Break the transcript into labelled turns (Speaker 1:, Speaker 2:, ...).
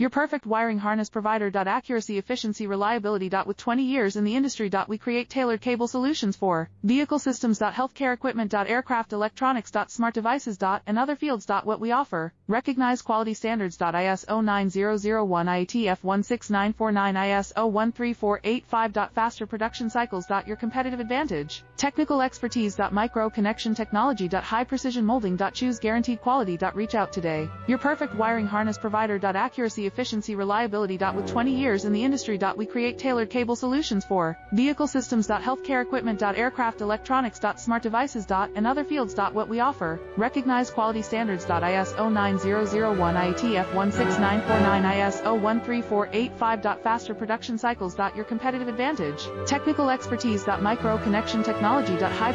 Speaker 1: Your perfect wiring harness provider. Accuracy, efficiency, reliability. With 20 years in the industry. We create tailored cable solutions for vehicle systems. Healthcare equipment. Aircraft electronics. Smart devices. And other fields. What we offer. Recognized quality standards. ISO 9001, IATF 16949, ISO 13485. Faster production cycles. Your competitive advantage. Technical expertise. Micro connection technology. High precision molding. Choose guaranteed quality. Reach out today. Your perfect wiring harness provider. Accuracy, efficiency, reliability. With 20 years in the industry. We create tailored cable solutions for vehicle systems. Healthcare equipment. Aircraft electronics. Smart devices. And other fields. What we offer. Recognized quality standards. ISO 9001, IATF 16949, ISO 13485. Faster production cycles. Your competitive advantage. Technical expertise. Micro connection technology. High